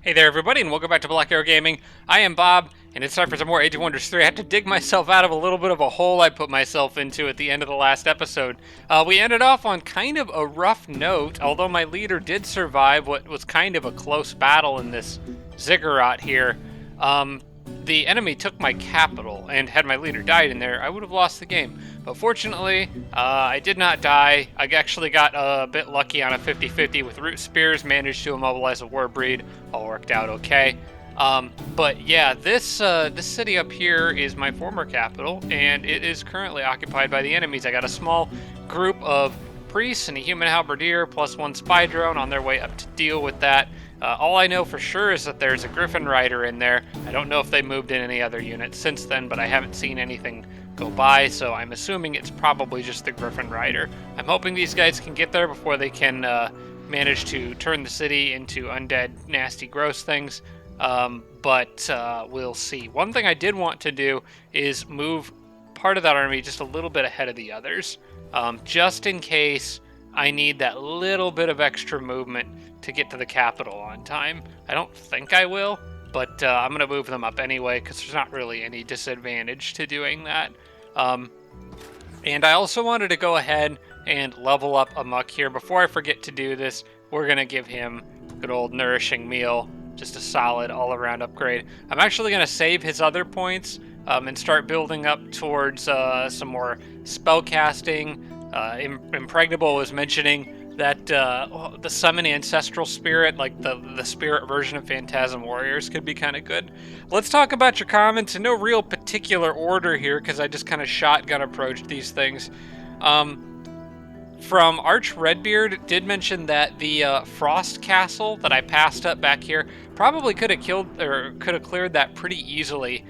Hey there, everybody, and welcome back to Black Arrow Gaming. I am Bob, and it's time for some more Age of Wonders 3. I had to dig myself out of a little bit of a hole I put myself into at the end of the last episode. We ended off on kind of a rough note, although my leader did survive what was kind of a close battle in this ziggurat here. The enemy took my capital, and had my leader died in there, I would have lost the game. But fortunately, I did not die. I actually got a bit lucky on a 50-50 with root spears, managed to immobilize a Warbreed. All worked out okay. But yeah, this city up here is my former capital, and it is currently occupied by the enemies. I got a small group of priests and a human halberdier plus one spy drone on their way up to deal with that. All I know for sure is that there's a Griffin Rider in there. I don't know if they moved in any other units since then, but I haven't seen anything go by, so I'm assuming it's probably just the Griffin Rider. I'm hoping these guys can get there before they can manage to turn the city into undead, nasty, gross things. But we'll see. One thing I did want to do is move part of that army just a little bit ahead of the others, just in case I need that little bit of extra movement to get to the capital on time. I don't think I will, but I'm going to move them up anyway because there's not really any disadvantage to doing that. And I also wanted to go ahead and level up Amok here. Before I forget to do this, we're going to give him a good old nourishing meal, just a solid all-around upgrade. I'm actually going to save his other points and start building up towards some more spell casting. Impregnable was mentioning that the summon ancestral spirit, like the spirit version of Phantasm Warriors, could be kind of good. Let's talk about your comments in no real particular order here, because I just kind of shotgun approached these things. From Arch Redbeard did mention that the Frost Castle that I passed up back here probably could have killed or could have cleared that pretty easily,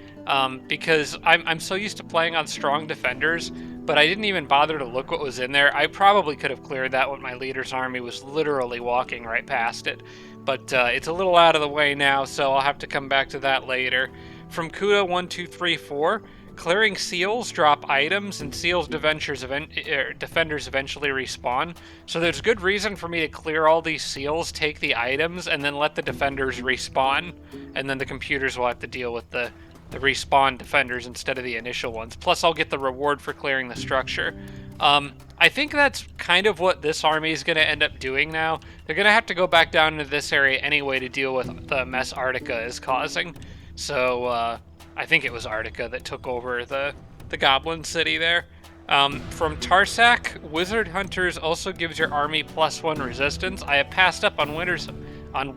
because I'm so used to playing on strong defenders, but I didn't even bother to look what was in there. I probably could have cleared that when my leader's army was literally walking right past it, but it's a little out of the way now, so I'll have to come back to that later. From Kuda1234. Clearing seals drop items, and seals defenders eventually respawn. So there's good reason for me to clear all these seals, take the items, and then let the defenders respawn. And then the computers will have to deal with the respawn defenders instead of the initial ones. Plus, I'll get the reward for clearing the structure. I think that's kind of what this army is going to end up doing now. They're going to have to go back down into this area anyway to deal with the mess Artica is causing. So, I think it was Artica that took over the Goblin City there. From Tarsak, Wizard Hunters also gives your army +1 resistance. I have passed up on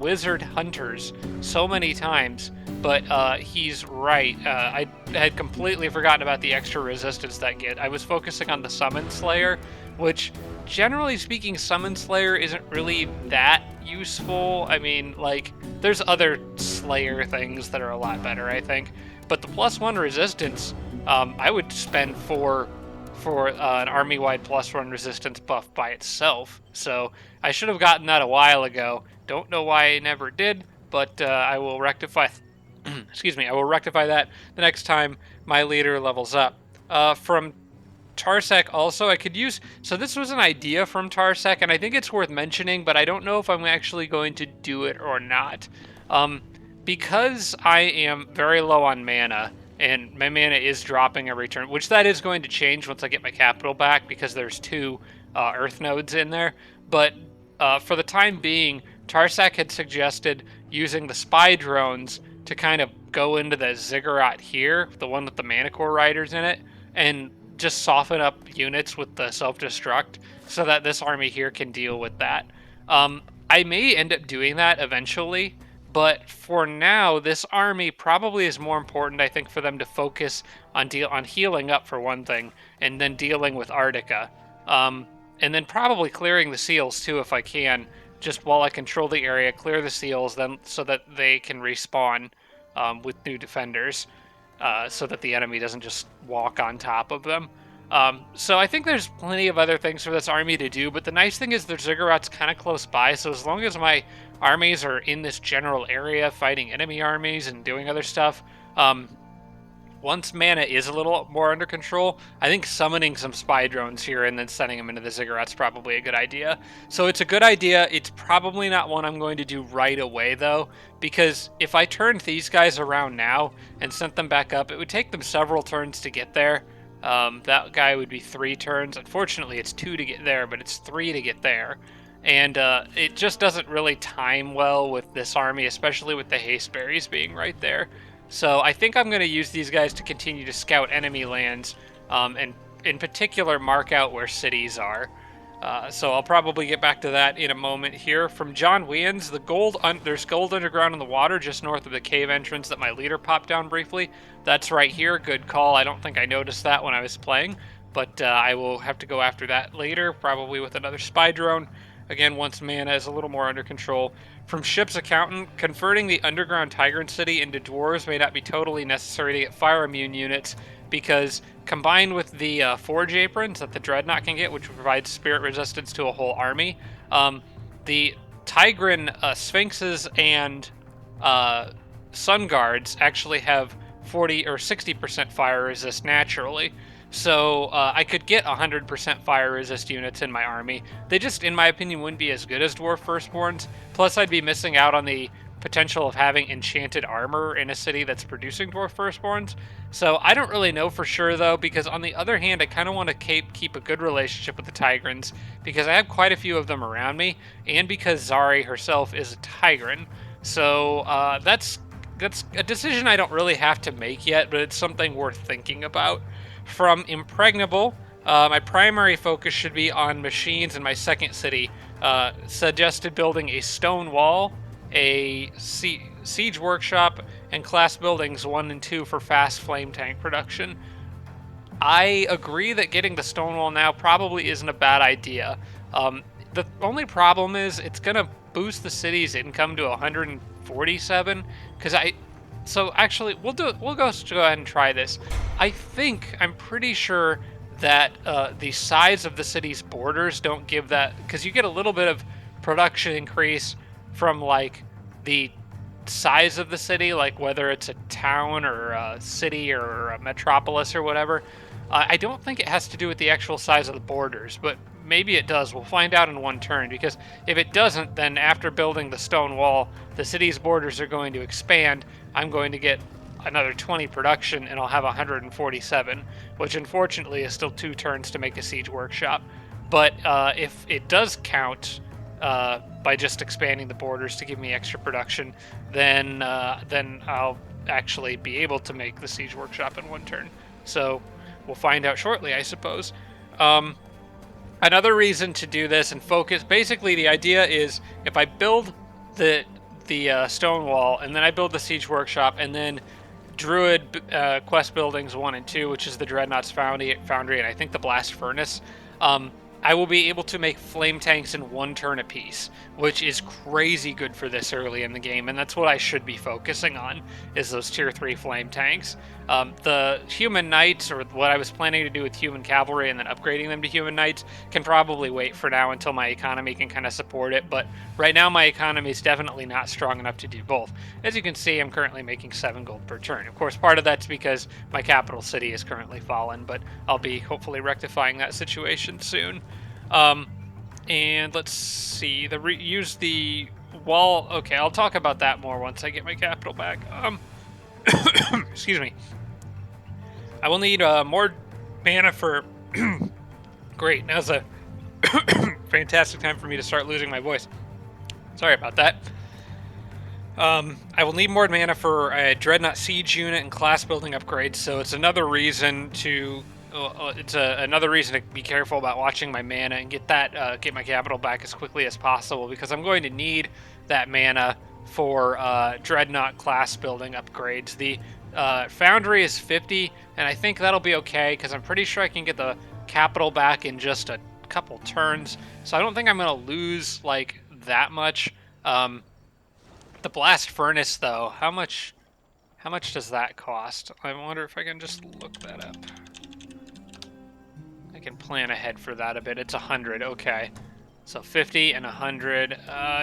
Wizard Hunters so many times, but he's right. I had completely forgotten about the extra resistance that get. I was focusing on the Summon Slayer, which, generally speaking, Summon Slayer isn't really that useful. I mean, like, there's other Slayer things that are a lot better, I think. But the +1 resistance, I would spend for an army-wide +1 resistance buff by itself. So I should have gotten that a while ago. Don't know why I never did, but I will rectify. Excuse me. I will rectify that the next time my leader levels up. From Tarsak also, I could use. So this was an idea from Tarsak, and I think it's worth mentioning, but I don't know if I'm actually going to do it or not. Because I am very low on mana, and my mana is dropping every turn, which that is going to change once I get my capital back, because there's 2 Earth nodes in there. But for the time being, Tarsak had suggested using the spy drones to kind of go into the ziggurat here, the one with the Manticore Riders in it, and just soften up units with the self-destruct so that this army here can deal with that. I may end up doing that eventually, but for now, this army probably is more important, I think, for them to focus on healing up for one thing, and then dealing with Artica. And then probably clearing the seals too if I can, just while I control the area, clear the seals, then so that they can respawn with new defenders, so that the enemy doesn't just walk on top of them. So I think there's plenty of other things for this army to do, but the nice thing is the ziggurat's kind of close by, so as long as my armies are in this general area fighting enemy armies and doing other stuff, once mana is a little more under control, I think summoning some spy drones here and then sending them into the ziggurat's probably a good idea. So it's a good idea. It's probably not one I'm going to do right away, though, because if I turned these guys around now and sent them back up, it would take them several turns to get there. That guy would be 3 turns. Unfortunately, it's 2 to get there, but it's 3 to get there. And it just doesn't really time well with this army, especially with the haste berries being right there. So I think I'm going to use these guys to continue to scout enemy lands, and in particular mark out where cities are. So I'll probably get back to that in a moment here. From John Weans, there's gold underground in the water just north of the cave entrance that my leader popped down briefly. That's right here. Good call. I don't think I noticed that when I was playing, but I will have to go after that later, probably with another spy drone. Again, once mana is a little more under control. From Ship's Accountant, converting the underground Tigran city into dwarves may not be totally necessary to get fire immune units, because combined with the Forge Aprons that the Dreadnought can get, which provides spirit resistance to a whole army, the Tigran Sphinxes and Sun Guards actually have 40 or 60% fire resist naturally. So I could get 100% fire resist units in my army. They just, in my opinion, wouldn't be as good as Dwarf Firstborns. Plus, I'd be missing out on the potential of having enchanted armor in a city that's producing Dwarf Firstborns. So I don't really know for sure, though, because on the other hand, I kind of want to keep a good relationship with the Tigrans, because I have quite a few of them around me, and because Zari herself is a Tigran. So that's a decision I don't really have to make yet, but it's something worth thinking about. From Impregnable, my primary focus should be on machines in my second city. Suggested building a stone wall, a siege workshop, and class buildings 1 and 2 for fast flame tank production. I agree that getting the stone wall now probably isn't a bad idea. The only problem is it's going to boost the city's income to 147, because so actually, we'll go ahead and try this. I'm pretty sure that the size of the city's borders don't give that, because you get a little bit of production increase from like the size of the city, like whether it's a town or a city or a metropolis or whatever. I don't think it has to do with the actual size of the borders, but maybe it does. We'll find out in one turn, because if it doesn't, then after building the stone wall, the city's borders are going to expand. I'm going to get another 20 production, and I'll have 147, which unfortunately is still 2 turns to make a siege workshop. But if it does count by just expanding the borders to give me extra production, then I'll actually be able to make the siege workshop in 1 turn. So we'll find out shortly, I suppose. Another reason to do this and focus, basically the idea is if I build the stone wall, and then I build the siege workshop, and then Druid quest buildings 1 and 2, which is the Dreadnought's Foundry, and I think the Blast Furnace, I will be able to make flame tanks in 1 turn apiece, which is crazy good for this early in the game, and that's what I should be focusing on, is those tier 3 flame tanks. The human knights, or what I was planning to do with human cavalry and then upgrading them to human knights, can probably wait for now until my economy can kind of support it, but right now my economy is definitely not strong enough to do both. As you can see, I'm currently making 7 gold per turn. Of course, part of that's because my capital city is currently fallen, but I'll be hopefully rectifying that situation soon. And let's see, use the wall. Okay, I'll talk about that more once I get my capital back. Excuse me. I will need more mana for. Great, now's a fantastic time for me to start losing my voice. Sorry about that. I will need more mana for a Dreadnought Siege unit and class building upgrades, so it's another reason to. Another reason to be careful about watching my mana and get my capital back as quickly as possible, because I'm going to need that mana for Dreadnought class building upgrades. The Foundry is 50, and I think that'll be okay, because I'm pretty sure I can get the capital back in just a couple turns, so I don't think I'm going to lose like that much. The Blast Furnace, though, how much does that cost? I wonder if I can just look that up. I can plan ahead for that a bit. It's 100, okay. So 50 and 100.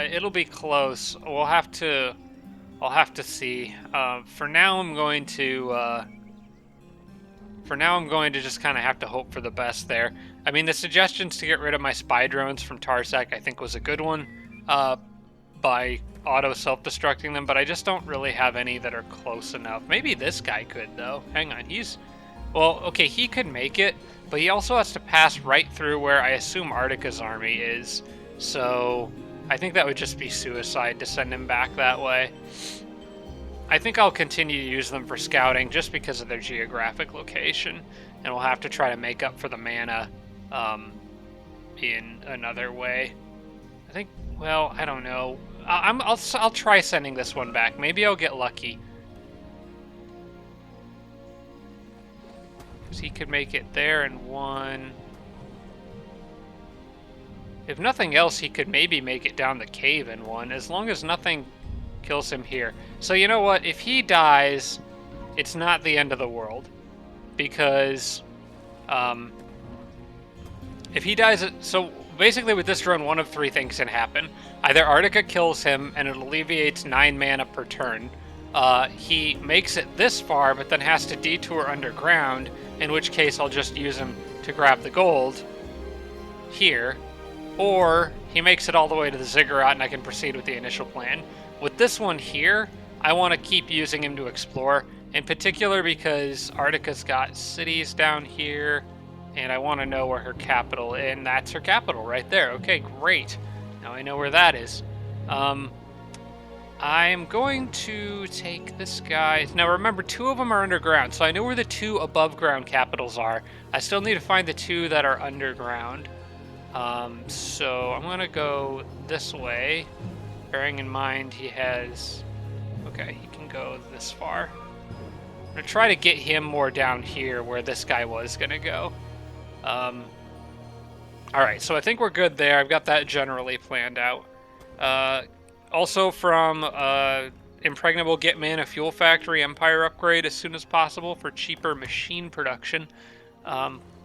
It'll be close. I'll have to see. For now, I'm going to for now I'm going to just kind of have to hope for the best there. I mean, the suggestions to get rid of my spy drones from Tarsec I think was a good one, by auto self-destructing them, but I just don't really have any that are close enough. Maybe this guy could, though. Hang on, well, okay, he could make it, but he also has to pass right through where I assume Artica's army is, so I think that would just be suicide to send him back that way. I think I'll continue to use them for scouting just because of their geographic location, and we'll have to try to make up for the mana in another way. I think, well, I don't know. I'll try sending this one back. Maybe I'll get lucky. Because he could make it there in one. If nothing else, he could maybe make it down the cave in one, as long as nothing kills him here. So you know what? If he dies, it's not the end of the world. Because if he dies, so basically with this drone, one of three things can happen. Either Artica kills him and it alleviates 9 mana per turn. He makes it this far, but then has to detour underground, in which case I'll just use him to grab the gold here. Or he makes it all the way to the ziggurat and I can proceed with the initial plan. With this one here, I want to keep using him to explore, in particular because Artica's got cities down here, and I want to know where her capital is, and that's her capital right there. Okay, great. Now I know where that is. I'm going to take this guy. Now remember, 2 of them are underground, so I know where the 2 above ground capitals are. I still need to find the 2 that are underground. So I'm going to go this way, bearing in mind he has... Okay, he can go this far. I'm going to try to get him more down here where this guy was going to go. Alright, so I think we're good there. I've got that generally planned out. Also from Impregnable, get Mana Fuel Factory Empire upgrade as soon as possible for cheaper machine production.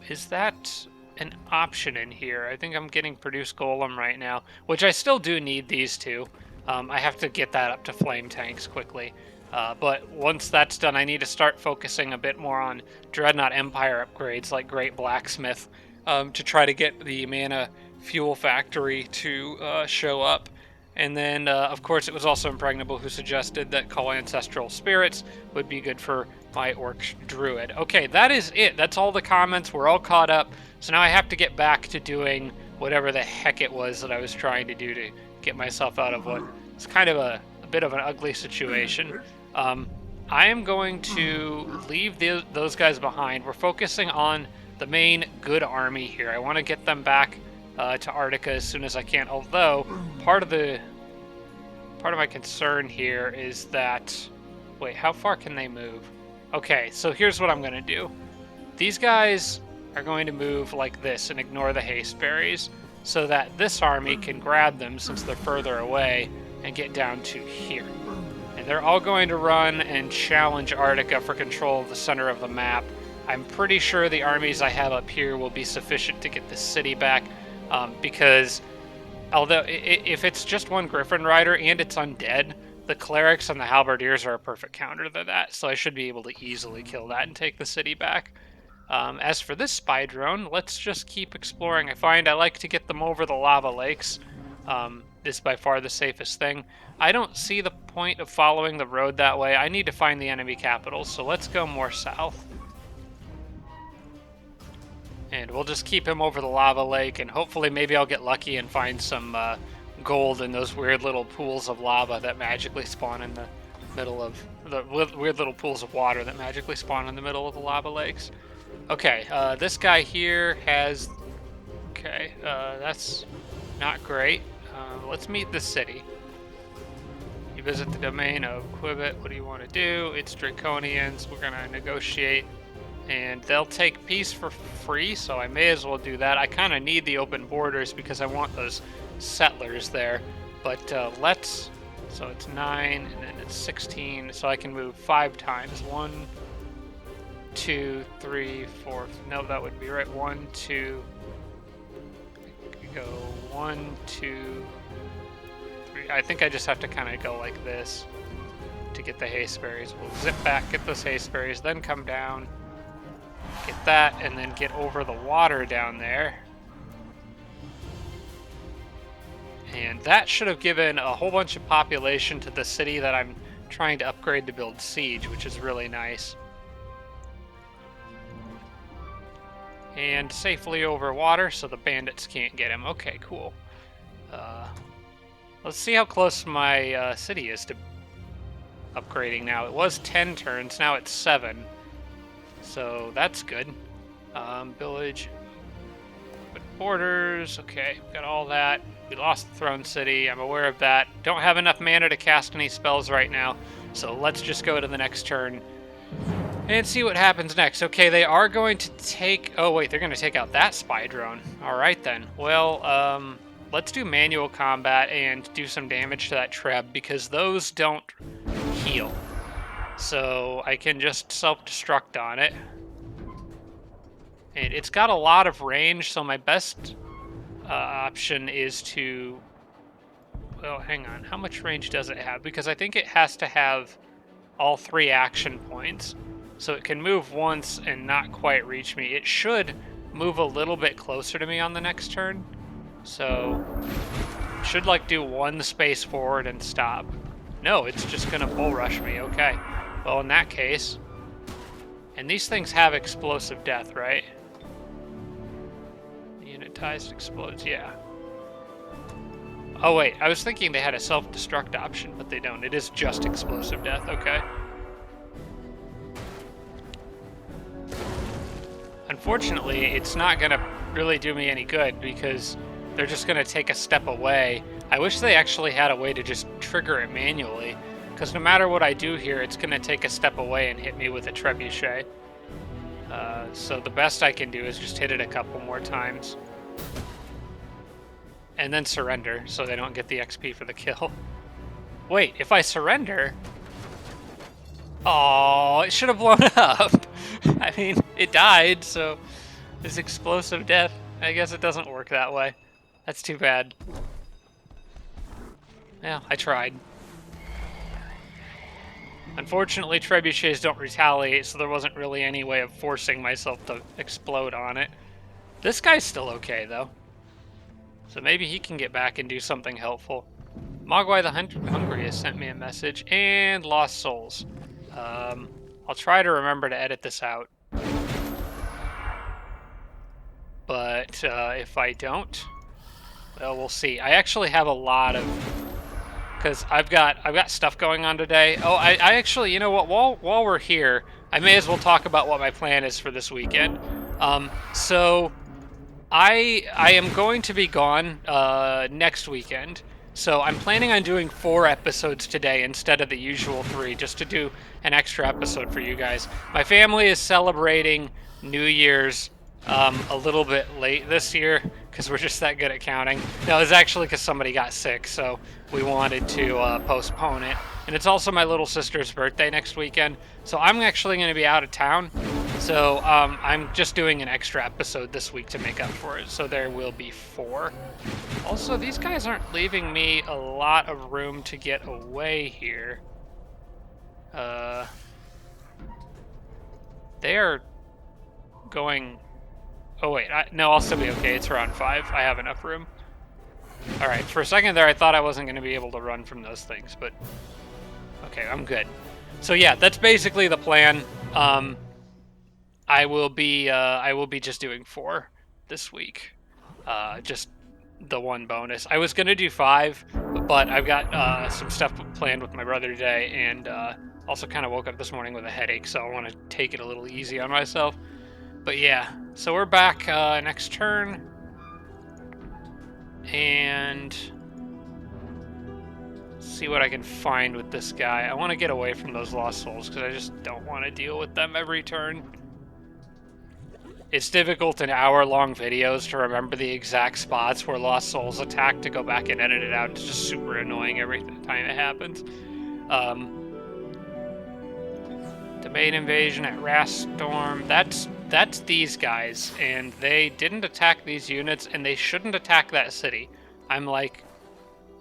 Is that an option in here? I think I'm getting Produce Golem right now, which I still do need these two. I have to get that up to flame tanks quickly. But once that's done, I need to start focusing a bit more on Dreadnought Empire upgrades like Great Blacksmith to try to get the Mana Fuel Factory to show up. And then, of course, it was also Impregnable who suggested that Call Ancestral Spirits would be good for my Orc Druid. Okay, that is it. That's all the comments. We're all caught up. So now I have to get back to doing whatever the heck it was that I was trying to do to get myself out of what is kind of a bit of an ugly situation. I am going to leave those guys behind. We're focusing on the main good army here. I want to get them back to Artica as soon as I can. Although part of my concern here is that, wait, how far can they move? Okay, so here's what I'm going to do. These guys are going to move like this and ignore the haste berries, so that this army can grab them since they're further away and get down to here. And they're all going to run and challenge Artica for control of the center of the map. I'm pretty sure the armies I have up here will be sufficient to get the city back, because although if it's just one Griffin Rider and it's undead, the clerics and the halberdiers are a perfect counter to that, so I should be able to easily kill that and take the city back. As for this spy drone, let's just keep exploring. I find I like to get them over the lava lakes. This is by far the safest thing. I don't see the point of following the road that way. I need to find the enemy capital, so let's go more south. And we'll just keep him over the lava lake, and hopefully maybe I'll get lucky and find some gold in those weird little pools of lava that magically spawn in the middle of the weird little pools of water that magically spawn in the middle of the lava lakes. Okay, this guy here has... Okay, that's not great. Let's meet the city. You visit the domain of Quibbit. What do you want to do? It's Draconians. We're going to negotiate. And they'll take peace for free, so I may as well do that. I kind of need the open borders because I want those settlers there. But let's... So it's 9, and then it's 16, so I can move 5 times. 1, 2, 3, 4... No, that wouldn't be right. 1, 2... Go 1, 2, 3. I think I just have to kind of go like this to get the haste berries. We'll zip back, get those haste berries, then come down. Get that, and then get over the water down there. And that should have given a whole bunch of population to the city that I'm trying to upgrade to build siege, which is really nice. And safely over water so the bandits can't get him. Okay, cool. Let's see how close my city is to upgrading now. It was 10 turns, now it's 7. So that's good. Village. Borders. Okay, got all that. We lost the Throne City. I'm aware of that. Don't have enough mana to cast any spells right now. So let's just go to the next turn and see what happens next. Okay, they are going to take... Oh, wait, they're going to take out that spy drone. All right, then. Well, let's do manual combat and do some damage to that Treb, because those don't heal. So I can just self-destruct on it. And it's got a lot of range, so my best option is to... Well, hang on. How much range does it have? Because I think it has to have all 3 action points. So it can move once and not quite reach me. It should move a little bit closer to me on the next turn. So it should like do 1 space forward and stop. No, it's just gonna bull rush me. Okay. Well, in that case... And these things have explosive death, right? Unitized explodes, yeah. Oh wait, I was thinking they had a self-destruct option, but they don't. It is just explosive death, okay. Unfortunately, it's not gonna really do me any good because they're just gonna take a step away. I wish they actually had a way to just trigger it manually, because no matter what I do here, it's gonna take a step away and hit me with a trebuchet. So the best I can do is just hit it a couple more times. And then surrender, so they don't get the XP for the kill. Wait, if I surrender... Oh, it should have blown up. I mean, it died, so this explosive death, I guess it doesn't work that way. That's too bad. Yeah, I tried. Unfortunately, trebuchets don't retaliate, so there wasn't really any way of forcing myself to explode on it. This guy's still okay, though. So maybe he can get back and do something helpful. Mogwai the Hungry has sent me a message, and Lost Souls. I'll try to remember to edit this out. But if I don't, well, we'll see. I actually have a lot of... Because I've got stuff going on today. Oh, I actually, you know what? While we're here, I may as well talk about what my plan is for this weekend. So I am going to be gone next weekend. So I'm planning on doing 4 episodes today instead of the usual 3, just to do an extra episode for you guys. My family is celebrating New Year's a little bit late this year because we're just that good at counting. No, it's actually because somebody got sick, so we wanted to postpone it. And it's also my little sister's birthday next weekend, so I'm actually going to be out of town. So I'm just doing an extra episode this week to make up for it, so there will be 4. Also, these guys aren't leaving me a lot of room to get away here. They are going... Oh wait, no, I'll still be okay. It's around 5. I have enough room. Alright, for a second there I thought I wasn't going to be able to run from those things, but... Okay, I'm good. So yeah, that's basically the plan. I will be just doing 4 this week. Just the 1 bonus. I was gonna do 5, but I've got some stuff planned with my brother today, and also kind of woke up this morning with a headache, so I want to take it a little easy on myself. But yeah, so we're back next turn, and see what I can find with this guy. I want to get away from those Lost Souls because I just don't want to deal with them every turn. It's difficult in hour-long videos to remember the exact spots where Lost Souls attack to go back and edit it out. It's just super annoying every time it happens. Domain invasion at Raststorm. That's these guys, and they didn't attack these units, and they shouldn't attack that city. I'm like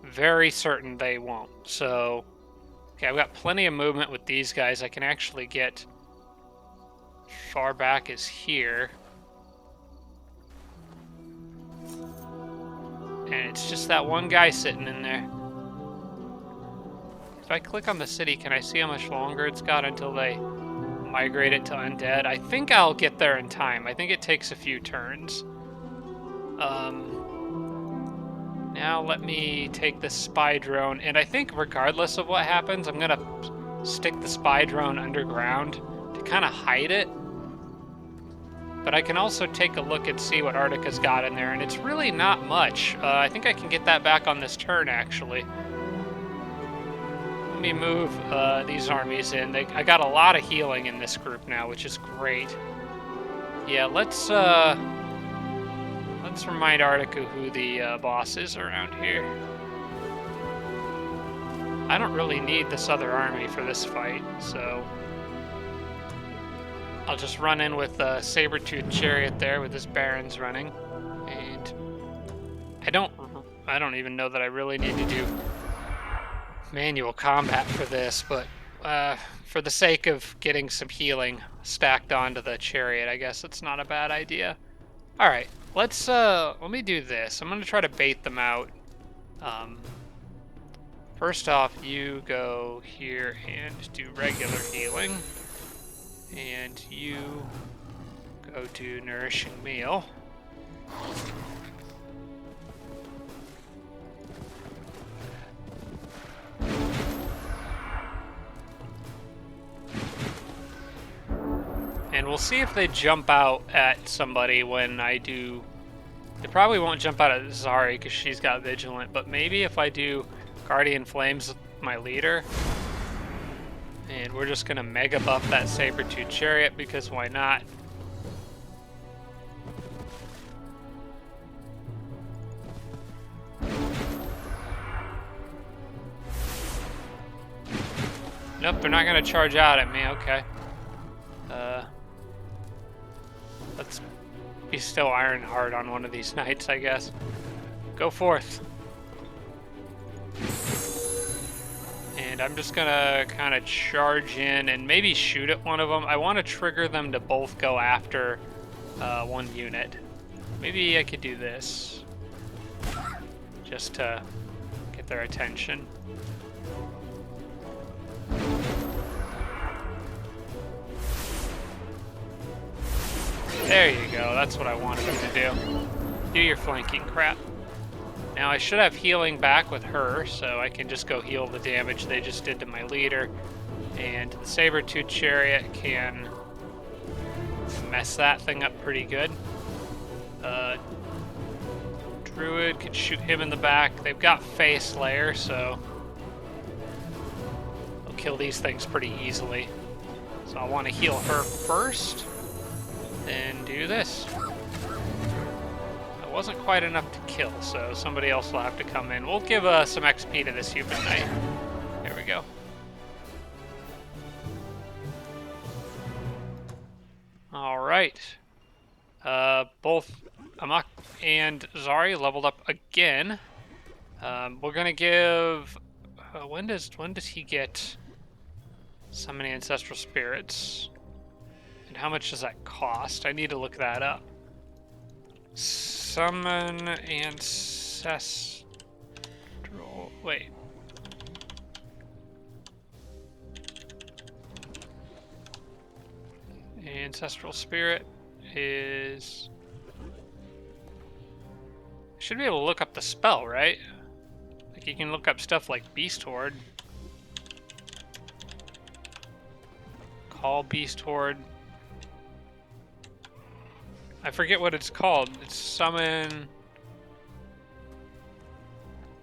very certain they won't. So, okay, I've got plenty of movement with these guys. I can actually get far back is here. And it's just that one guy sitting in there. If I click on the city, can I see how much longer it's got until they migrate it to undead? I think I'll get there in time. I think it takes a few turns. Now let me take the spy drone, and I think regardless of what happens, I'm gonna stick the spy drone underground to kind of hide it. But I can also take a look and see what Artika's got in there, and it's really not much. I think I can get that back on this turn, actually. Let me move these armies in. I got a lot of healing in this group now, which is great. Yeah, let's remind Artika who the boss is around here. I don't really need this other army for this fight, so I'll just run in with a saber-toothed chariot there with his barons running, and I don't even know that I really need to do manual combat for this, but for the sake of getting some healing stacked onto the chariot, I guess it's not a bad idea. All right, let me do this. I'm gonna try to bait them out. First off, you go here and do regular healing. And you go to nourishing meal. And we'll see if they jump out at somebody when I do. They probably won't jump out at Zari because she's got Vigilant, but maybe if I do Guardian Flames with my leader. And we're just gonna mega buff that saber-tooth chariot because why not? Nope, they're not gonna charge out at me, okay. Let's be still Ironheart on one of these knights, I guess. Go forth. And I'm just gonna kind of charge in and maybe shoot at one of them. I want to trigger them to both go after one unit. Maybe I could do this just to get their attention. There you go, that's what I wanted them to do. Do your flanking crap. Now I should have healing back with her, so I can just go heal the damage they just did to my leader. And the saber-tooth chariot can mess that thing up pretty good. Druid could shoot him in the back. They've got Fae Slayer, so they'll kill these things pretty easily. So I want to heal her first, then do this. It wasn't quite enough to kill, so somebody else will have to come in. We'll give some XP to this human knight. There we go. All right. Both Amok and Zari leveled up again. We're gonna give. When does he get summoning ancestral spirits? And how much does that cost? I need to look that up. Summon ancestral. Wait. Ancestral spirit is. Should be able to look up the spell, right? Like you can look up stuff like Beast Horde. Call Beast Horde. I forget what it's called. It's summon.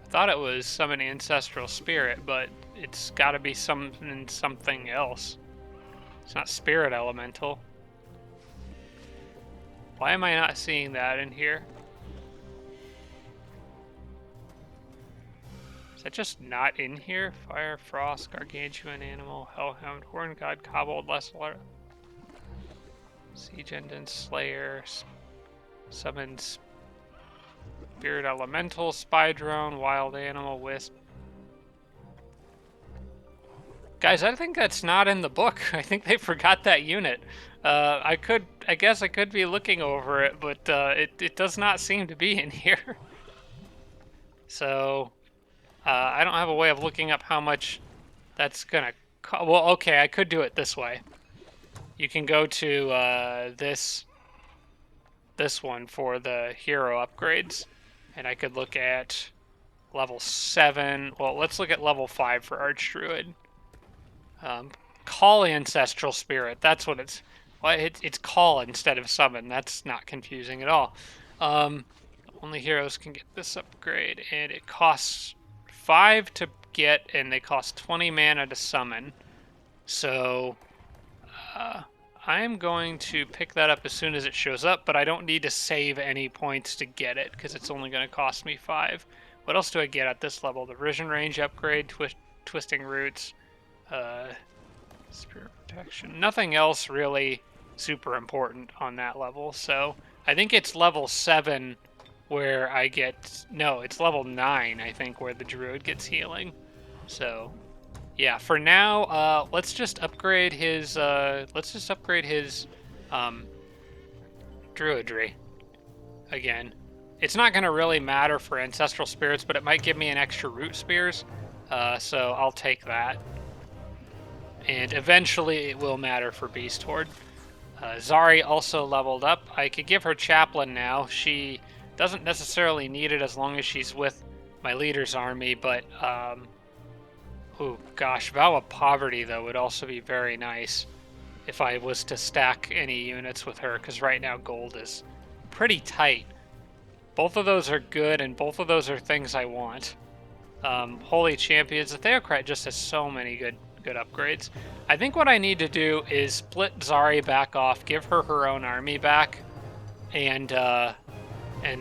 I thought it was summon ancestral spirit, but it's got to be something else. It's not spirit elemental. Why am I not seeing that in here? Is that just not in here? Fire, Frost, Gargantuan Animal, Hellhound, Horn God, Kobold, Lesler, Siege Engine, Slayer, Summons, Spirit Elemental, Spy Drone, Wild Animal, Wisp. Guys, I think that's not in the book. I think they forgot that unit. I guess I could be looking over it, but it does not seem to be in here. So, I don't have a way of looking up how much that's gonna well, okay, I could do it this way. You can go to this one for the hero upgrades, and I could look at level 7. Well, let's look at level 5 for Archdruid. Call Ancestral Spirit. That's what it's. Well, it's call instead of summon. That's not confusing at all. Only heroes can get this upgrade, and it costs 5 to get, and they cost 20 mana to summon. So, I'm going to pick that up as soon as it shows up, but I don't need to save any points to get it, because it's only going to cost me 5. What else do I get at this level? The Vision Range upgrade, Twisting Roots, Spirit Protection. Nothing else really super important on that level, so I think it's level 7 where I get... No, it's level 9, I think, where the Druid gets healing. So, yeah, for now, let's just upgrade his... Druidry. Again. It's not going to really matter for Ancestral Spirits, but it might give me an extra Root Spears, so I'll take that. And eventually it will matter for Beast Horde. Zari also leveled up. I could give her Chaplain now. She doesn't necessarily need it as long as she's with my leader's army, but, oh gosh, Vow of Poverty, though, would also be very nice if I was to stack any units with her, because right now gold is pretty tight. Both of those are good, and both of those are things I want. Holy Champions, the Theocrat just has so many good upgrades. I think what I need to do is split Zari back off, give her her own army back, and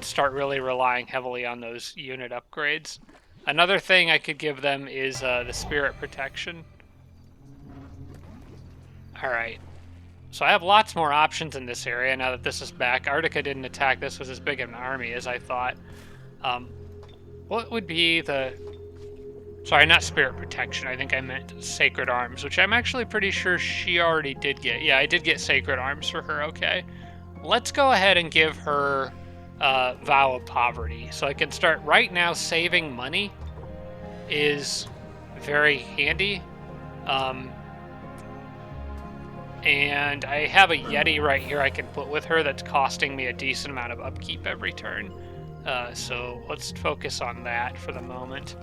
start really relying heavily on those unit upgrades. Another thing I could give them is the Spirit Protection. Alright. So I have lots more options in this area now that this is back. Artica didn't attack this with as big an army as I thought. What would be the... Sorry, not Spirit Protection. I think I meant Sacred Arms, which I'm actually pretty sure she already did get. Yeah, I did get Sacred Arms for her, okay. Let's go ahead and give her Vow of Poverty. So I can start right now. Saving money is very handy. And I have a Yeti right here I can put with her that's costing me a decent amount of upkeep every turn. So let's focus on that for the moment.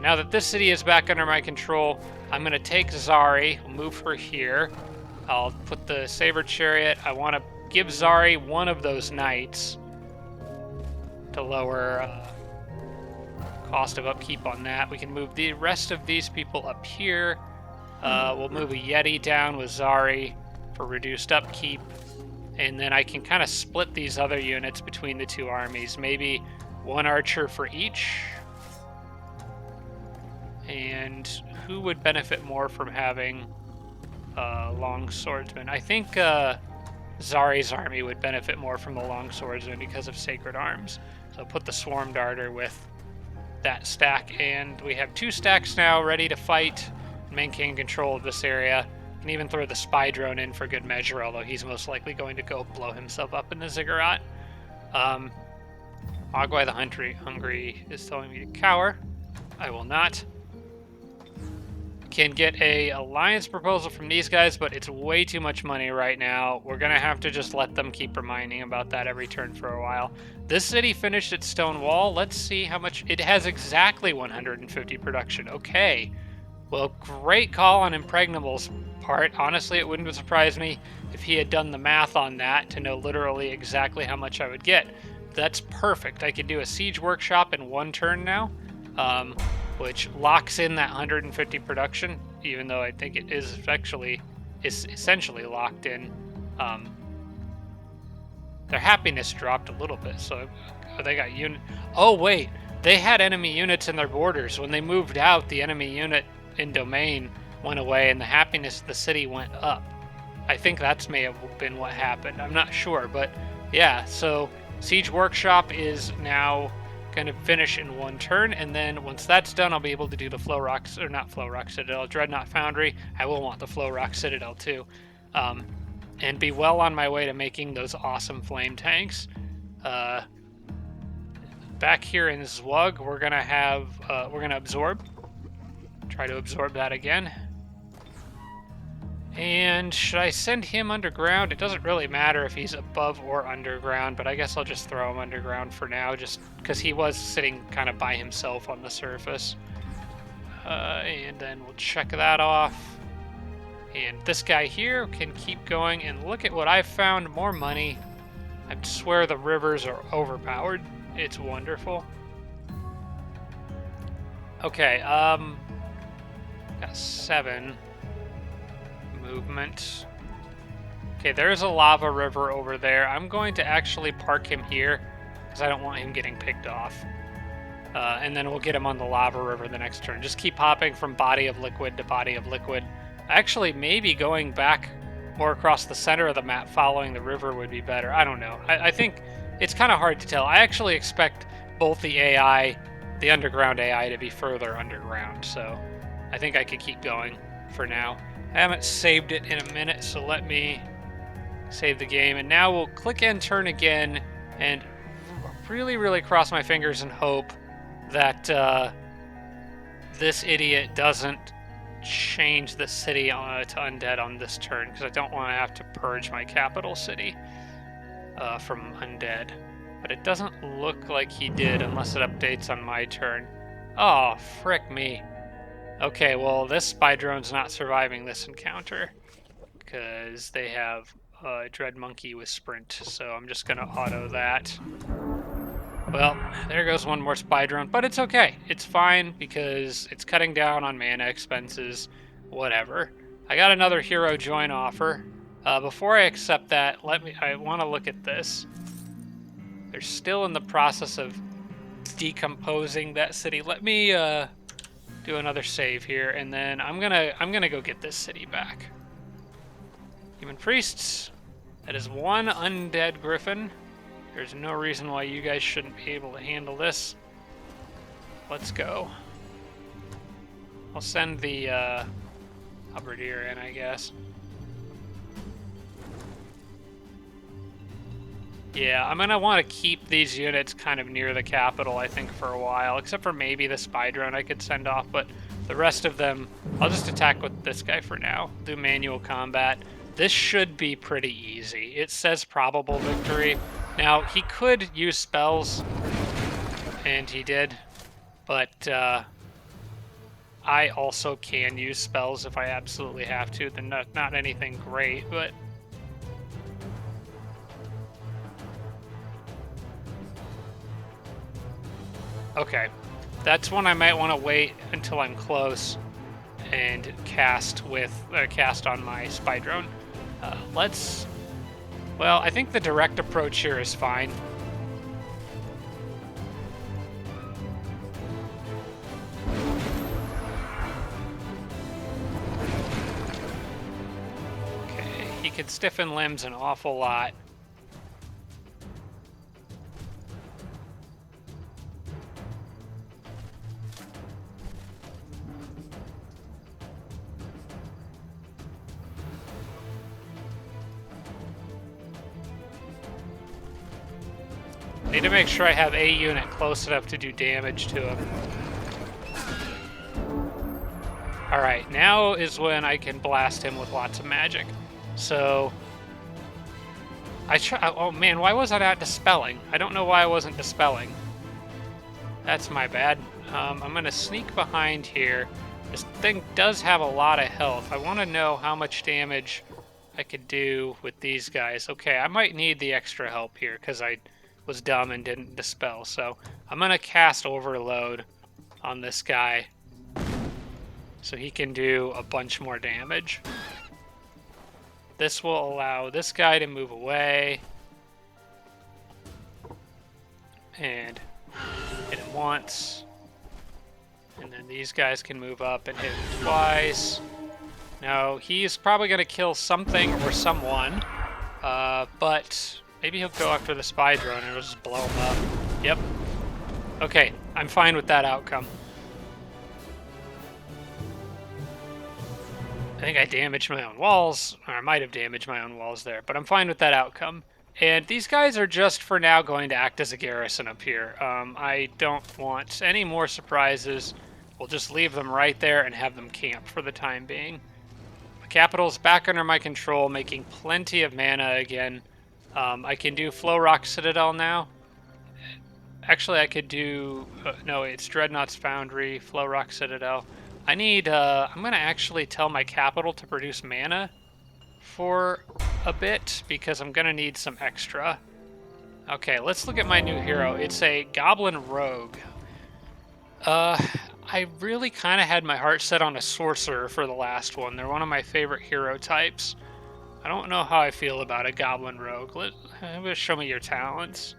Now that this city is back under my control, I'm going to take Zari, move her here. I'll put the Saber Chariot. I want to give Zari one of those knights to lower cost of upkeep on that. We can move the rest of these people up here. We'll move a Yeti down with Zari for reduced upkeep. And then I can kind of split these other units between the two armies. Maybe one archer for each. And who would benefit more from having long swordsman? I think Zari's army would benefit more from the long swordsman because of Sacred Arms. So I'll put the Swarm Darter with that stack. And we have 2 stacks now ready to fight. Maintain control of this area. Can even throw the Spy Drone in for good measure, although he's most likely going to go blow himself up in the Ziggurat. Ogwai the Hungry is telling me to cower. I will not. Can get a alliance proposal from these guys, but it's way too much money right now. We're gonna have to just let them keep reminding about that every turn for a while. This city finished its stone wall. Let's see how much it has. Exactly 150 production. Okay. Well, great call on Impregnable's part. Honestly, it wouldn't have surprised me if he had done the math on that to know literally exactly how much I would get. That's perfect. I can do a Siege Workshop in 1 turn now, which locks in that 150 production, even though I think it is essentially locked in. Their happiness dropped a little bit, so they got unit. Oh wait, they had enemy units in their borders. When they moved out, the enemy unit in domain went away and the happiness of the city went up. I think that's may have been what happened. I'm not sure, but yeah, so Siege Workshop is now gonna finish in one turn, and then once that's done, I'll be able to do the Flow Rock, or not Flow Rock Citadel, Dreadnought Foundry. I will want the Flow Rock Citadel too, and be well on my way to making those awesome flame tanks. Back here in Zwug, we're gonna absorb. Try to absorb that again. And should I send him underground? It doesn't really matter if he's above or underground, but I guess I'll just throw him underground for now, just because he was sitting kind of by himself on the surface. And then we'll check that off. And this guy here can keep going, and look at what I've found, more money. I swear the rivers are overpowered. It's wonderful. Okay, got 7 movement. Okay, there's a lava river over there. I'm going to actually park him here because I don't want him getting picked off. And then we'll get him on the lava river the next turn. Just keep hopping from body of liquid to body of liquid. Actually, maybe going back more across the center of the map following the river would be better. I don't know. I think it's kind of hard to tell. I actually expect both the AI, the underground AI, to be further underground. So I think I could keep going for now. I haven't saved it in a minute, so let me save the game. And now we'll click end turn again and really cross my fingers and hope that this idiot doesn't change the city to undead on this turn, because I don't want to have to purge my capital city from undead. But it doesn't look like he did unless it updates on my turn. Oh, frick me. Okay, well, this spy drone's not surviving this encounter because they have Dread Monkey with Sprint, so I'm just going to auto that. Well, there goes one more spy drone, but it's okay. It's fine because it's cutting down on mana expenses, whatever. I got another hero join offer. Before I accept that, I want to look at this. They're still in the process of decomposing that city. Let me do another save here, and then I'm gonna go get this city back. Human priests. That is 1 undead griffin. There's no reason why you guys shouldn't be able to handle this. Let's go. I'll send the halberdier in, I guess. Yeah, I'm gonna want to keep these units kind of near the capital, I think, for a while, except for maybe the spy drone I could send off, but the rest of them, I'll just attack with this guy for now. Do manual combat. This should be pretty easy. It says probable victory. Now, he could use spells, and he did, but I also can use spells if I absolutely have to. They're not anything great, but okay, that's when I might want to wait until I'm close and cast on my spy drone. Well, I think the direct approach here is fine. Okay, he can stiffen limbs an awful lot. Need to make sure I have a unit close enough to do damage to him. Alright, now is when I can blast him with lots of magic. So, oh man, why was I not dispelling? I don't know why I wasn't dispelling. That's my bad. I'm gonna sneak behind here. This thing does have a lot of health. I want to know how much damage I could do with these guys. Okay, I might need the extra help here because I was dumb and didn't dispel. So I'm gonna cast Overload on this guy so he can do a bunch more damage. This will allow this guy to move away and hit him once, and then these guys can move up and hit him twice. Now he's probably gonna kill something or someone, but maybe he'll go after the spy drone and it'll just blow him up. Yep. Okay, I'm fine with that outcome. I think I damaged my own walls, or I might have damaged my own walls there, but I'm fine with that outcome. And these guys are just for now going to act as a garrison up here. I don't want any more surprises. We'll just leave them right there and have them camp for the time being. The capital's back under my control, making plenty of mana again. I can do Flow Rock Citadel now. Actually, I could do... no, it's Dreadnought's Foundry, Flow Rock Citadel. I need... I'm going to actually tell my capital to produce mana for a bit, because I'm going to need some extra. Okay, let's look at my new hero. It's a Goblin Rogue. I really kind of had my heart set on a Sorcerer for the last one. They're one of my favorite hero types. I don't know how I feel about a Goblin Rogue. Show me your talents.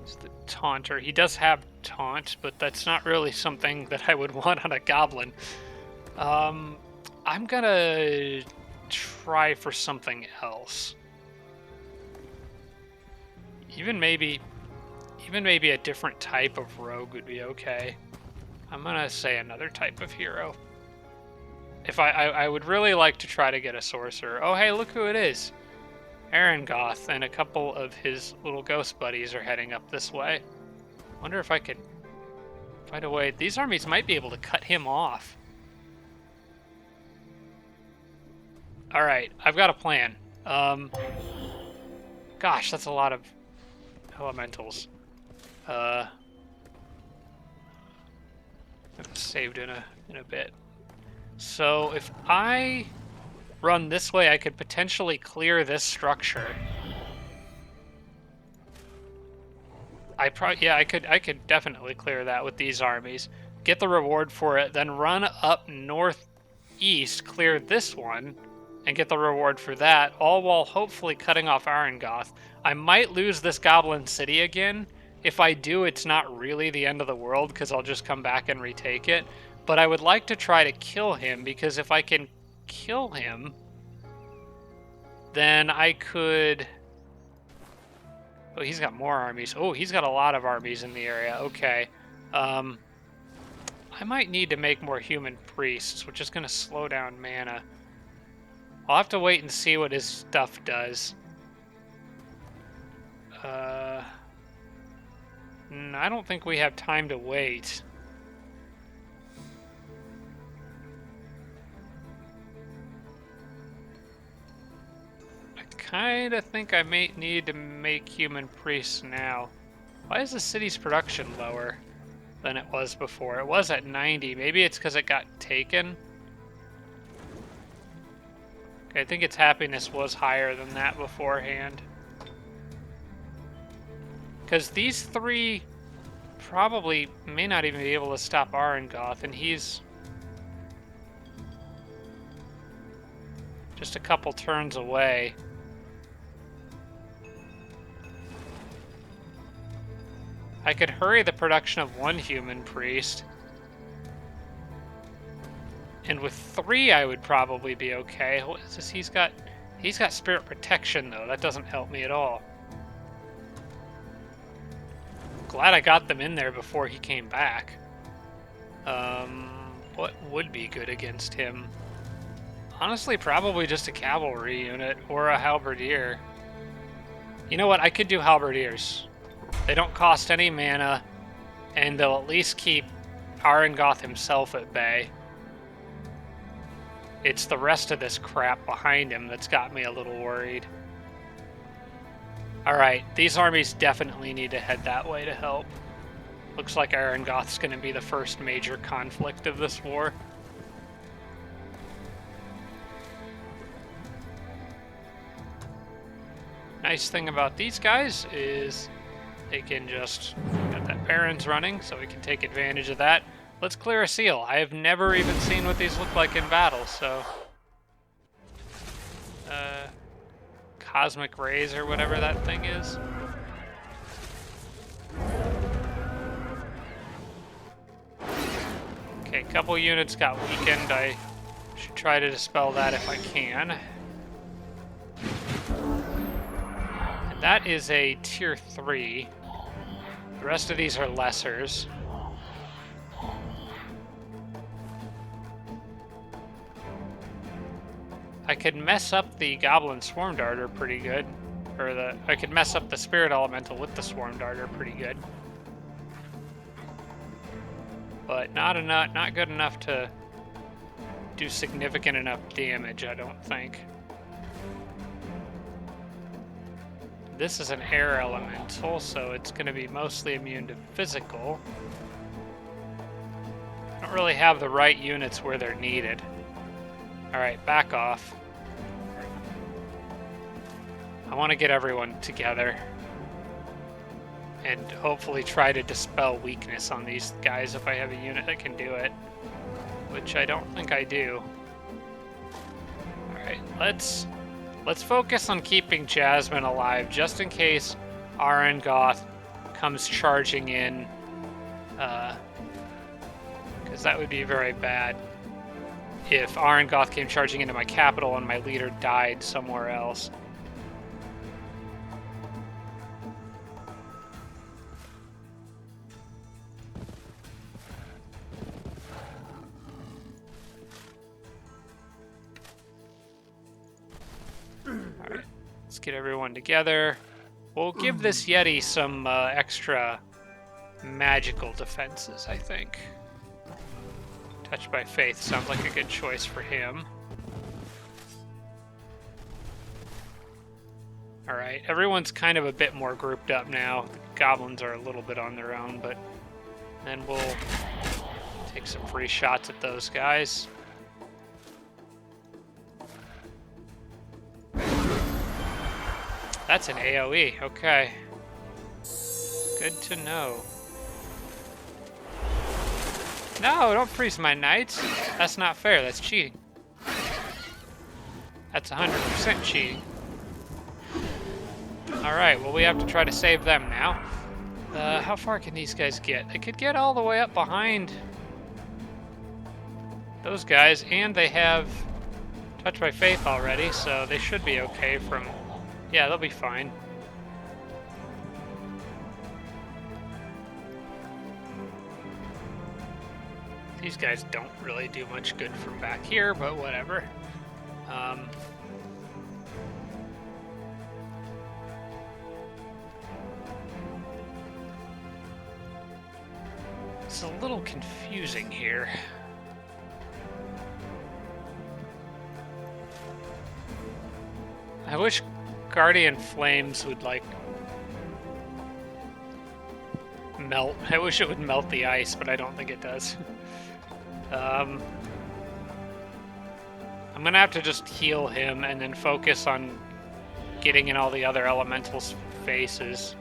It's the Taunter. He does have Taunt, but that's not really something that I would want on a Goblin. I'm gonna try for something else. Even maybe a different type of rogue would be okay. I'm gonna say another type of hero. If I would really like to try to get a sorcerer. Oh hey, look who it is. Arangoth and a couple of his little ghost buddies are heading up this way. Wonder if I could find a way. These armies might be able to cut him off. Alright, I've got a plan. Gosh, that's a lot of elementals. Saved in a bit. So if I run this way, I could potentially clear this structure. I could definitely clear that with these armies. Get the reward for it, then run up northeast, clear this one, and get the reward for that, all while hopefully cutting off Arangoth. I might lose this Goblin City again. If I do, it's not really the end of the world, because I'll just come back and retake it. But I would like to try to kill him, because if I can kill him, then I could... Oh, he's got more armies. Oh, he's got a lot of armies in the area. Okay. I might need to make more human priests, which is going to slow down mana. I'll have to wait and see what his stuff does. I don't think we have time to wait. I kind of think I may need to make human priests now. Why is the city's production lower than it was before? It was at 90. Maybe it's because it got taken. Okay, I think its happiness was higher than that beforehand. Because these three probably may not even be able to stop Arangoth, and he's just a couple turns away. I could hurry the production of one human priest. And with 3, I would probably be okay. What is this? He's got spirit protection, though. That doesn't help me at all. Glad I got them in there before he came back. What would be good against him? Honestly, probably just a cavalry unit or a halberdier. You know what? I could do halberdiers. They don't cost any mana, and they'll at least keep Arangoth himself at bay. It's the rest of this crap behind him that's got me a little worried. Alright, these armies definitely need to head that way to help. Looks like Arangoth's going to be the first major conflict of this war. Nice thing about these guys is they can just... Got that Baron's running, so we can take advantage of that. Let's clear a seal. I have never even seen what these look like in battle, so... Cosmic Rays or whatever that thing is. Okay, a couple units got weakened. I should try to dispel that if I can. And that is a tier 3. The rest of these are lessers. I could mess up the Goblin Swarm Darter pretty good. Or I could mess up the Spirit Elemental with the Swarm Darter pretty good. But not good enough to do significant enough damage, I don't think. This is an air elemental, so it's going to be mostly immune to physical. I don't really have the right units where they're needed. Alright, back off. I want to get everyone together and hopefully try to dispel weakness on these guys if I have a unit that can do it, which I don't think I do. Alright, let's focus on keeping Jasmine alive just in case Arengoth comes charging in, because that would be very bad if Arengoth came charging into my capital and my leader died somewhere else. Alright, let's get everyone together. We'll give this Yeti some extra magical defenses, I think. Touched by Faith sounds like a good choice for him. Alright, everyone's kind of a bit more grouped up now. The goblins are a little bit on their own, but then we'll take some free shots at those guys. That's an AoE, okay. Good to know. No, don't freeze my knights. That's not fair, that's cheating. That's 100% cheating. Alright, well we have to try to save them now. How far can these guys get? They could get all the way up behind those guys, and they have Touched by Faith already, so they should be okay from... Yeah, they'll be fine. These guys don't really do much good from back here, but whatever. It's a little confusing here. I wish Guardian Flames would, like, melt. I wish it would melt the ice, but I don't think it does. I'm gonna have to just heal him and then focus on getting in all the other elementals' faces.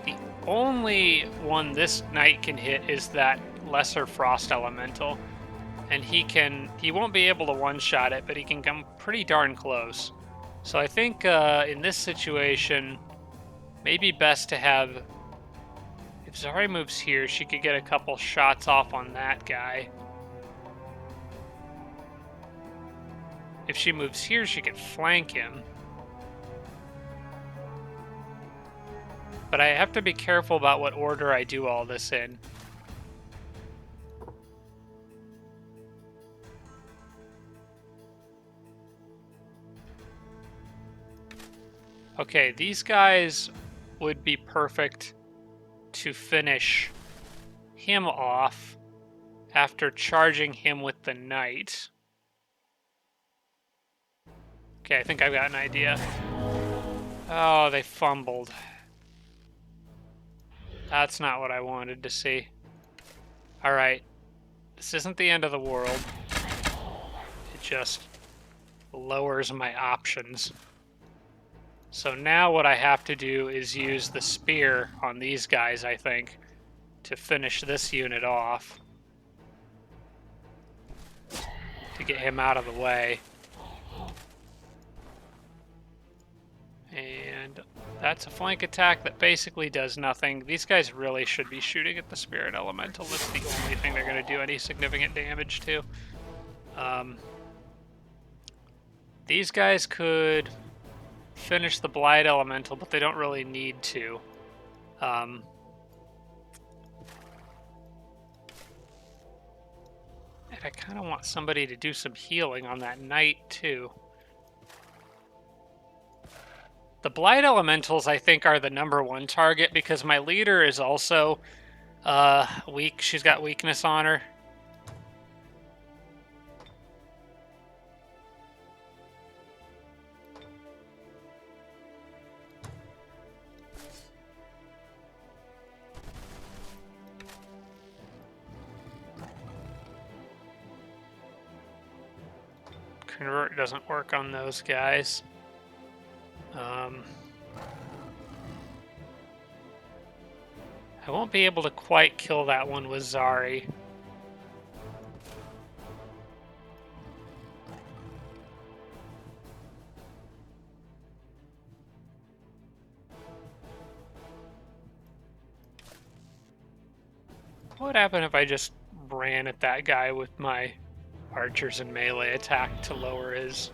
The only one this knight can hit is that lesser frost elemental, and he won't be able to one-shot it, but he can come pretty darn close. So I think in this situation, maybe best to have... If Zari moves here, she could get a couple shots off on that guy. If she moves here, she could flank him. But I have to be careful about what order I do all this in. Okay, these guys would be perfect to finish him off after charging him with the knight. Okay, I think I've got an idea. Oh, they fumbled. That's not what I wanted to see. Alright, this isn't the end of the world. It just lowers my options. So now what I have to do is use the spear on these guys, I think, to finish this unit off. To get him out of the way. And that's a flank attack that basically does nothing. These guys really should be shooting at the Spirit Elemental. That's the only thing they're going to do any significant damage to. These guys could finish the Blight Elemental, but they don't really need to. I kind of want somebody to do some healing on that knight, too. The Blight Elementals, I think, are the #1 target because my leader is also weak. She's got weakness on her. Convert doesn't work on those guys. I won't be able to quite kill that one with Zari. What would happen if I just ran at that guy with my archers and melee attack to lower his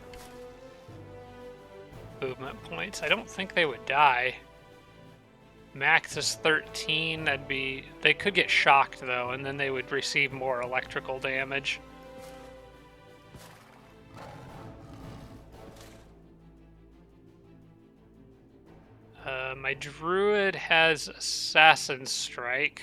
movement points? I don't think they would die. Max is 13. That'd be... They could get shocked, though, and then they would receive more electrical damage. My druid has Assassin Strike.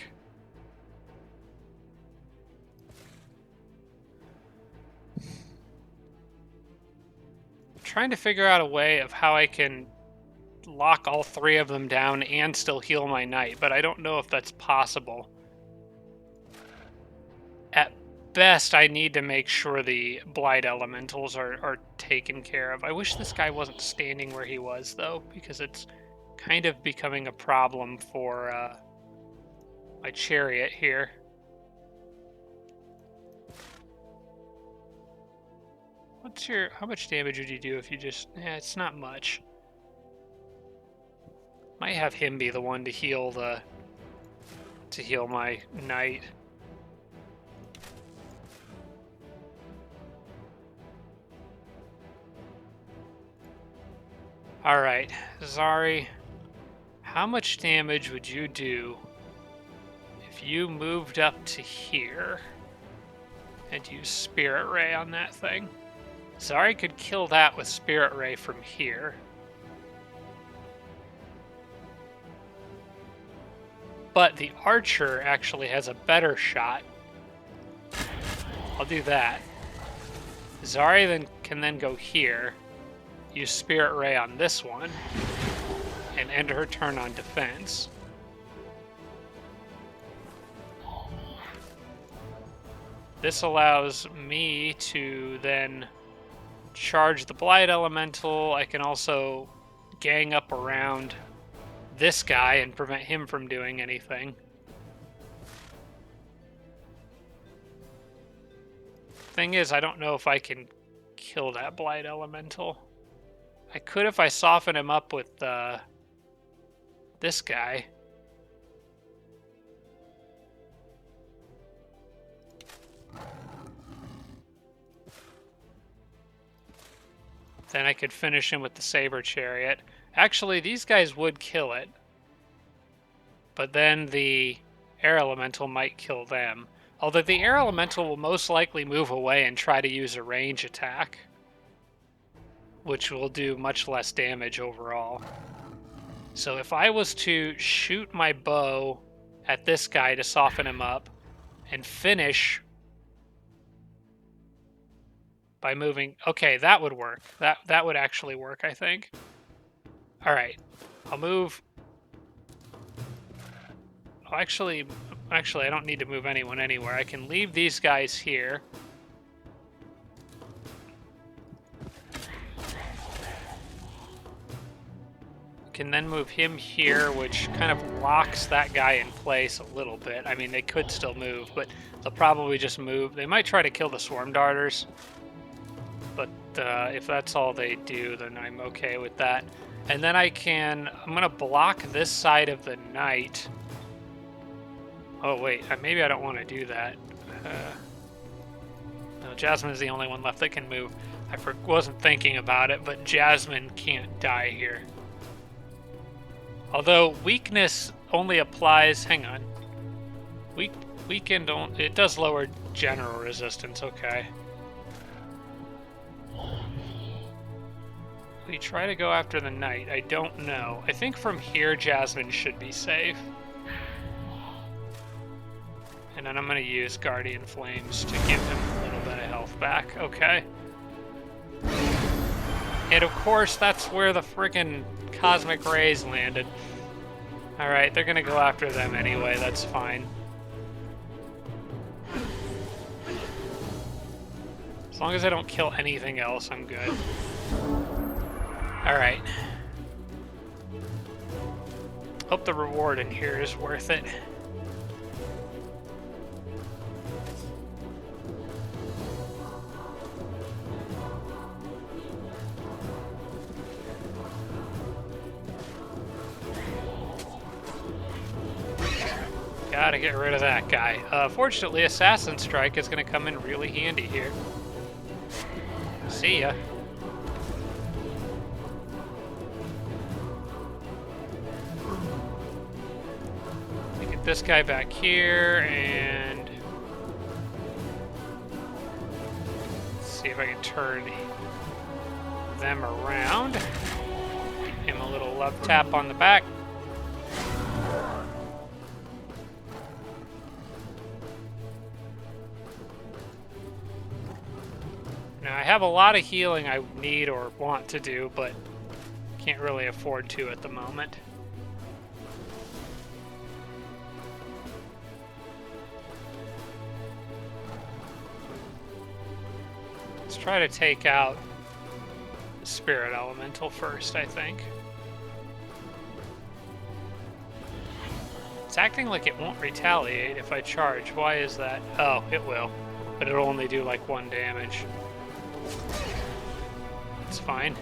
I'm trying to figure out a way of how I can lock all 3 of them down and still heal my knight, but I don't know if that's possible. At best, I need to make sure the Blight Elementals are taken care of. I wish this guy wasn't standing where he was, though, because it's kind of becoming a problem for my chariot here. How much damage would you do if you just... it's not much. Might have him be the one to heal my knight. Alright, Zari, how much damage would you do if you moved up to here and used Spirit Ray on that thing? Zari could kill that with Spirit Ray from here. But the archer actually has a better shot. I'll do that. Zari can then go here, use Spirit Ray on this one, and end her turn on defense. This allows me to then charge the Blight Elemental. I can also gang up around this guy and prevent him from doing anything. Thing is, I don't know if I can kill that Blight Elemental. I could if I soften him up with this guy. Then I could finish him with the Saber Chariot. Actually, these guys would kill it. But then the Air Elemental might kill them. Although the Air Elemental will most likely move away and try to use a range attack, which will do much less damage overall. So if I was to shoot my bow at this guy to soften him up and finish by moving... Okay, that would work. That would actually work, I think. Alright, I'll move... Oh, actually, I don't need to move anyone anywhere. I can leave these guys here. Can then move him here, which kind of locks that guy in place a little bit. I mean, they could still move, but they'll probably just move. They might try to kill the Swarm Darters, but if that's all they do, then I'm okay with that. And then I'm going to block this side of the knight. Oh, wait, maybe I don't want to do that. No, Jasmine is the only one left that can move. I wasn't thinking about it, but Jasmine can't die here. Although weakness only applies... Hang on. Weakened, it does lower general resistance, okay. We try to go after the knight. I don't know. I think from here, Jasmine should be safe. And then I'm going to use Guardian Flames to give him a little bit of health back. Okay. And of course, that's where the friggin' cosmic rays landed. Alright, they're going to go after them anyway. That's fine. As long as I don't kill anything else, I'm good. Alright. Hope the reward in here is worth it. Gotta get rid of that guy. Fortunately, Assassin Strike is gonna come in really handy here. See ya. Get this guy back here, and let's see if I can turn them around. Give him a little love tap on the back. Now, I have a lot of healing I need or want to do, but can't really afford to at the moment. Let's try to take out the Spirit Elemental first, I think. It's acting like it won't retaliate if I charge. Why is that? Oh, it will. But it'll only do like 1 damage. It's fine.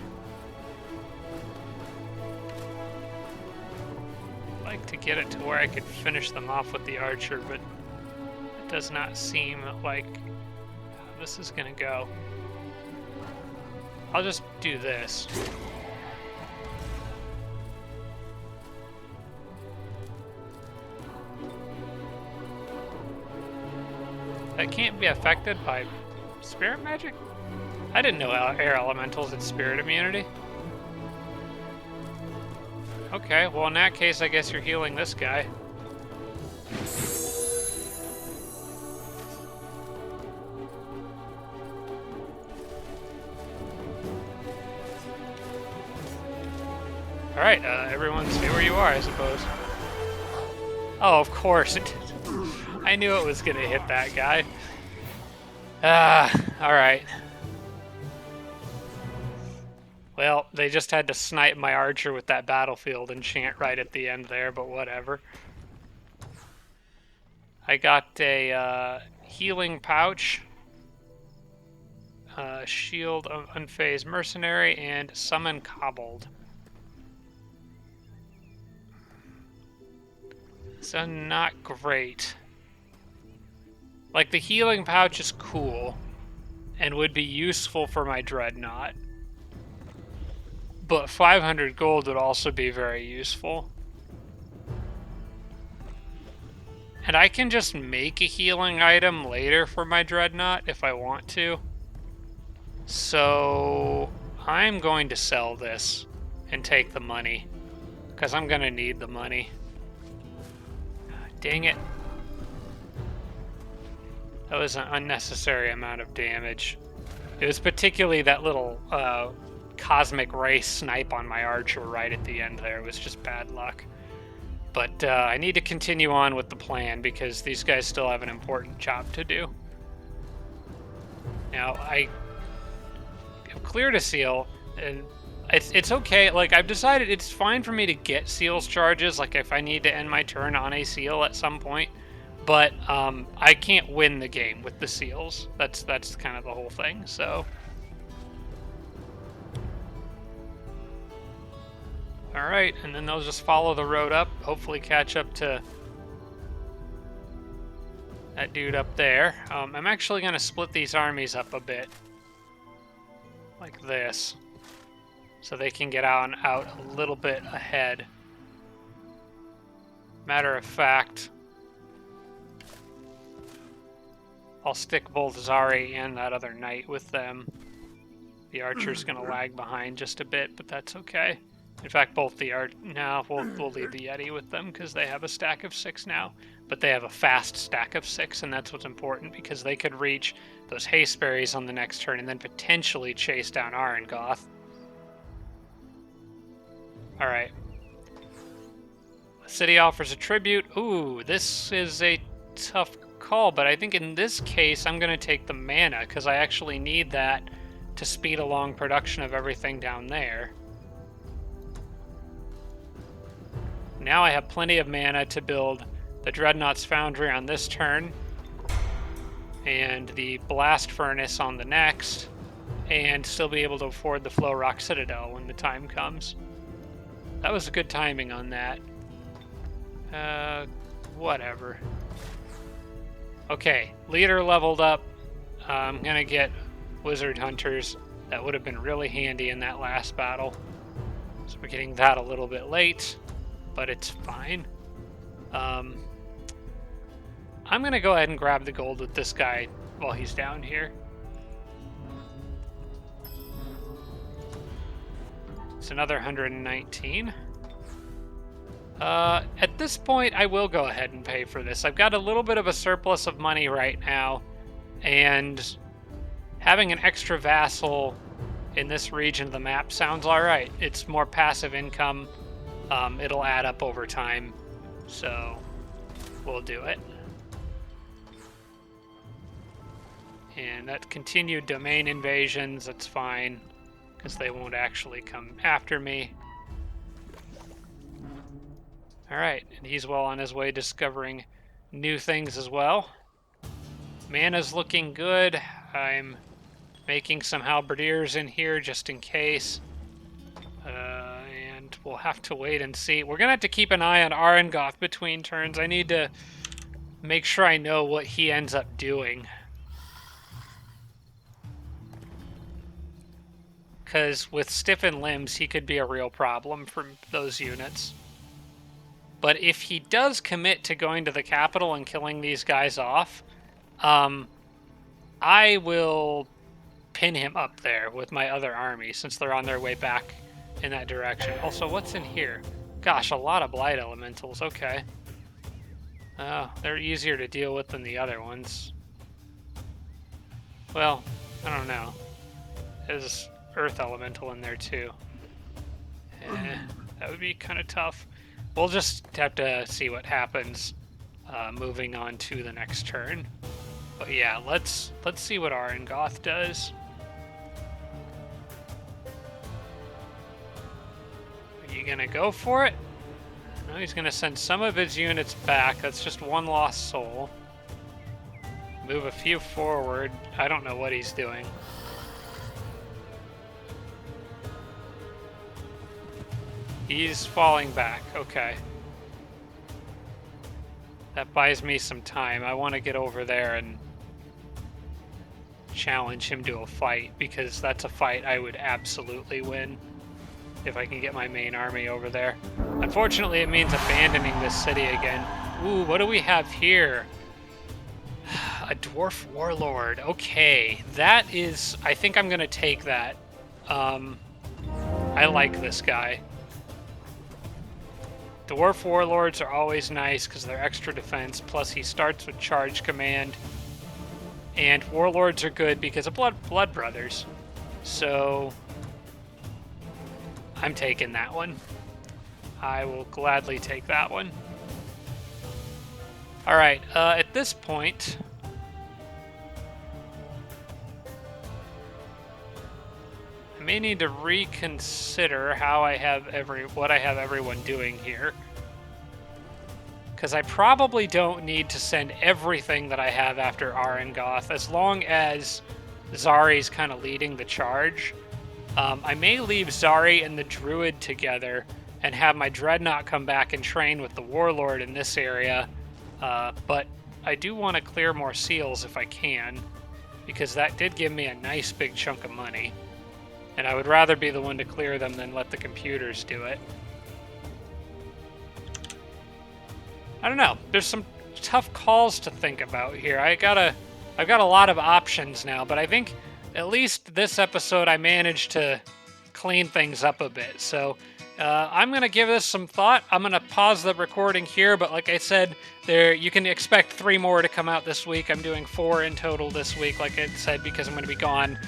I'd like to get it to where I could finish them off with the archer, but it does not seem like how this is gonna go. I'll just do this. That can't be affected by spirit magic? I didn't know air elementals had spirit immunity. Okay, well in that case, I guess you're healing this guy. Alright, everyone stay where you are, I suppose. Oh, of course it did. I knew it was gonna hit that guy. Alright. Well, they just had to snipe my archer with that battlefield enchant right at the end there, but whatever. I got a healing pouch, shield of unfazed mercenary, and summon kobold. So not great. Like, the healing pouch is cool and would be useful for my dreadnought. But 500 gold would also be very useful. And I can just make a healing item later for my dreadnought if I want to. So I'm going to sell this and take the money, because I'm going to need the money. Dang it. That was an unnecessary amount of damage. It was particularly that little cosmic ray snipe on my archer right at the end there. It was just bad luck. But I need to continue on with the plan because these guys still have an important job to do. Now, I have cleared a seal, and it's okay. Like, I've decided it's fine for me to get seals charges, like if I need to end my turn on a seal at some point. But I can't win the game with the seals. That's kind of the whole thing, so... Alright, and then they'll just follow the road up, hopefully catch up to that dude up there. I'm actually going to split these armies up a bit. Like this. So they can get out a little bit ahead. Matter of fact, I'll stick both Zari and that other knight with them. The archer's going to lag behind just a bit, but that's okay. In fact, both the no, we'll leave the Yeti with them because they have a stack of 6 now. But they have a fast stack of 6, and that's what's important because they could reach those haste berries on the next turn and then potentially chase down Arengoth. All right. The city offers a tribute. Ooh, this is a tough call, but I think in this case I'm going to take the mana because I actually need that to speed along production of everything down there. Now I have plenty of mana to build the Dreadnought's Foundry on this turn, and the Blast Furnace on the next, and still be able to afford the Flow Rock Citadel when the time comes. That was good timing on that. Whatever. Okay, leader leveled up. I'm gonna get Wizard Hunters. That would have been really handy in that last battle. So we're getting that a little bit late, but it's fine. I'm gonna go ahead and grab the gold with this guy while he's down here. It's another 119. At this point, I will go ahead and pay for this. I've got a little bit of a surplus of money right now, and having an extra vassal in this region of the map sounds alright. It's more passive income. It'll add up over time, so we'll do it. And that continued domain invasions, that's fine, because they won't actually come after me. Alright, and he's well on his way discovering new things as well. Mana's looking good. I'm making some halberdiers in here just in case. And we'll have to wait and see. We're going to have to keep an eye on Arengoth between turns. I need to make sure I know what he ends up doing. Because with stiffened limbs, he could be a real problem for those units. But if he does commit to going to the capital and killing these guys off, I will pin him up there with my other army since they're on their way back in that direction. Also, what's in here? Gosh, a lot of Blight Elementals. Okay. Oh, they're easier to deal with than the other ones. Well, I don't know. There's Earth Elemental in there too. That would be kind of tough. We'll just have to see what happens moving on to the next turn. But yeah, let's see what Arengoth does. Are you gonna go for it? No, he's gonna send some of his units back. That's just one lost soul. Move a few forward. I don't know what he's doing. He's falling back. Okay. That buys me some time. I want to get over there and challenge him to a fight, because that's a fight I would absolutely win if I can get my main army over there. Unfortunately, it means abandoning this city again. Ooh, what do we have here? A dwarf warlord. Okay, that is... I think I'm going to take that. I like this guy. Dwarf warlords are always nice because they're extra defense, plus he starts with charge command. And warlords are good because of blood brothers. So I'm taking that one. I will gladly take that one. Alright, at this point, I may need to reconsider how I have what I have everyone doing here. Because I probably don't need to send everything that I have after Arengoth, as long as Zari's kind of leading the charge. I may leave Zari and the Druid together and have my Dreadnought come back and train with the Warlord in this area. But I do want to clear more seals if I can, because that did give me a nice big chunk of money. And I would rather be the one to clear them than let the computers do it. I don't know. There's some tough calls to think about here. I gotta I've got a lot of options now, but I think at least this episode I managed to clean things up a bit. So I'm gonna give this some thought. I'm gonna pause the recording here, but like I said, you can expect 3 more to come out this week. I'm doing 4 in total this week, like I said, because I'm gonna be gone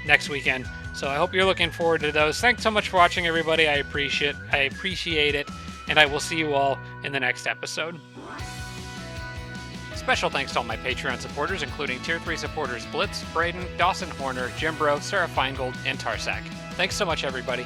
next weekend. So I hope you're looking forward to those. Thanks so much for watching, everybody. I appreciate it, and I will see you all in the next episode. Special thanks to all my Patreon supporters, including Tier 3 supporters Blitz, Braden, Dawson Horner, Jim Bro, Sarah Feingold, and Tarsak. Thanks so much, everybody.